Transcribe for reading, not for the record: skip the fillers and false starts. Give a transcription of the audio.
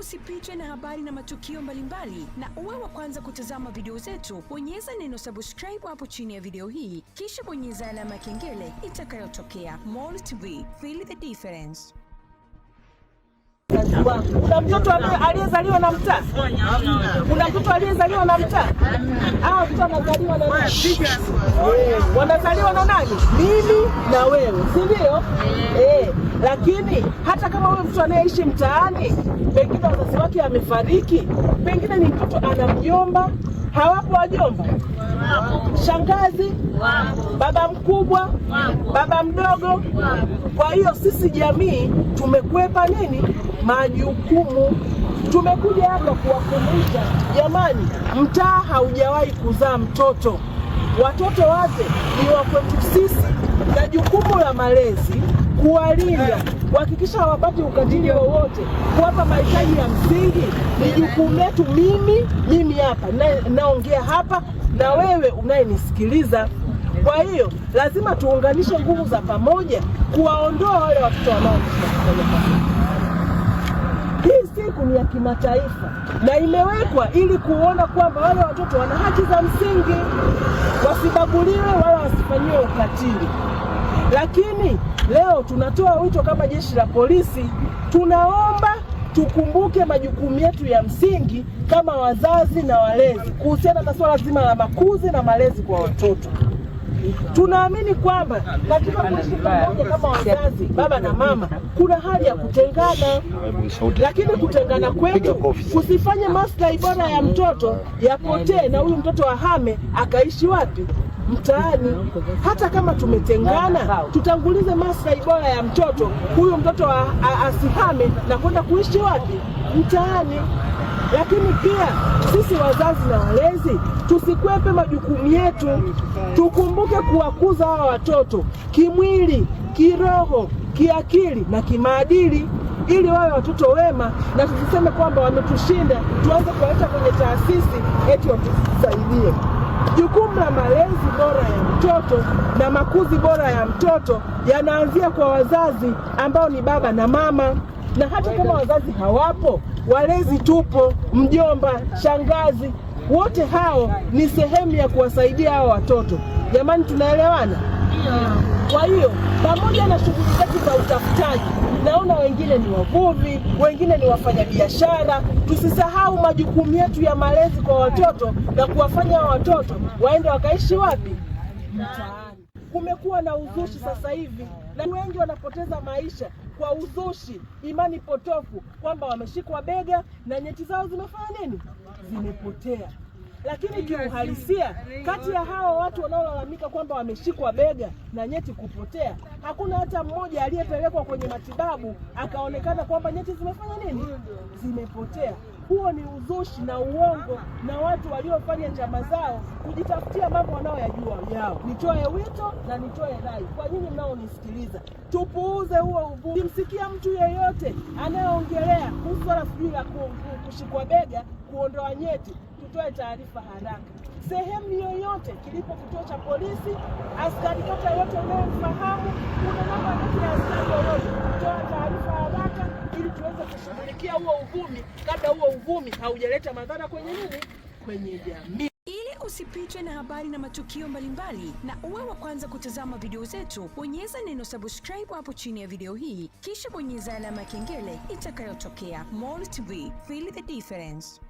usipitwe na habari na matukio mbalimbali na uwe wa kwanza kutazama video zetu, bonyeza neno subscribe hapo chini ya video hii, kisha bonyeza alama ya kengele itakayotokea. Moli TV, feel the difference. Kuna mtoto aliyezaliwa na mtaa? Kuna mtoto aliyezaliwa na mtaa? Hao watoto wanazaliwa na nani? Wanazaliwa na nani? Mimi na wewe, si ndio? Lakini hata kama wewe mtu anayeishi mtaani, pengine wazazi wake amefariki, pengine ni mtoto ana mjomba, hawapo wajomba? Shangazi, baba mkubwa, baba mdogo. Kwa hiyo sisi jamii tumekwepa nini? Majukumu. Tumekuja hapa kuwakumbusha, jamani, mtaa haujawahi kuzaa mtoto. Watoto wote ni wa kwetu sisi, na jukumu la malezi, kuwalinda, kuhakikisha hawapati ukatili wowote, kuwapa mahitaji ya msingi ni jukumu letu. Mimi hapa naongea hapa na wewe unayenisikiliza. Kwa hiyo lazima tuunganishe nguvu za pamoja kuwaondoa wale watoto wanaoishi. Hii siku ni ya kimataifa na imewekwa ili kuona kwamba wale watoto wana haki za msingi, wasibaguliwe wala wasifanyiwe ukatili. Lakini leo tunatoa wito kama jeshi la polisi, tunaomba tukumbuke majukumu yetu ya msingi kama wazazi na walezi kuhusiana na swala zima la makuzi na malezi kwa watoto. Tunaamini kwamba katika kuishi pamoja kama wazazi, baba na mama, kuna hali ya kutengana, lakini kutengana kwetu kusifanye maslahi bora ya mtoto yapotee na huyu mtoto ahame akaishi wapi? Mtaani. Hata kama tumetengana, tutangulize maslahi bora ya mtoto, huyu mtoto asihame na kwenda kuishi wapi? Mtaani. Lakini pia sisi wazazi na walezi tusikwepe majukumu yetu, tukumbuke kuwakuza hawa watoto kimwili, kiroho, kiakili na kimaadili, ili wawe watoto wema, na tusiseme kwamba wametushinda tuanze kuwaleta kwenye taasisi eti watusaidie. Jukumu la malezi bora ya mtoto na makuzi bora ya mtoto yanaanzia kwa wazazi ambao ni baba na mama, na hata kama wazazi hawapo, walezi tupo, mjomba, shangazi, wote hao ni sehemu ya kuwasaidia hao watoto. Jamani, tunaelewana? Kwa hiyo pamoja na shughuli zetu za utafutaji, naona wengine ni wavuvi, wengine ni wafanyabiashara, tusisahau majukumu yetu ya malezi kwa watoto na kuwafanya watoto waende wakaishi wapi? Mtaani. Kumekuwa na uzushi sasa hivi na wengi wanapoteza maisha kwa uzushi, imani potofu kwamba wameshikwa bega na nyeti zao zimefanya nini? Zimepotea. Lakini kiuhalisia, kati ya hao watu wanaolalamika kwamba wameshikwa bega na nyeti kupotea, hakuna hata mmoja aliyepelekwa kwenye matibabu akaonekana kwamba nyeti zimefanya nini? Zimepotea. Huo ni uzushi na uongo na watu waliofanya njama zao kujitafutia mambo wanaoyajua yao. Nitoe wito na nitoe rai kwa nyinyi mnaonisikiliza, tupuuze huo uvumi. Kimsikia mtu yeyote anayeongelea kuhusu swala la kushikwa bega, kuondoa nyeti, tutoe taarifa haraka. Sehemu yoyote kilipo kituo cha polisi, askari kata yote unayemfahamu, kuna namba ya askari yoyote, tutoa taarifa haraka ili tuweze kushughulikia huo uvumi kabla huo uvumi haujaleta madhara kwenye nini? Kwenye jamii. Ili usipitwe na habari na matukio mbalimbali na uwe wa kwanza kutazama video zetu, bonyeza neno subscribe hapo chini ya video hii, kisha bonyeza alama ya kengele itakayotokea. Moli TV, feel the difference.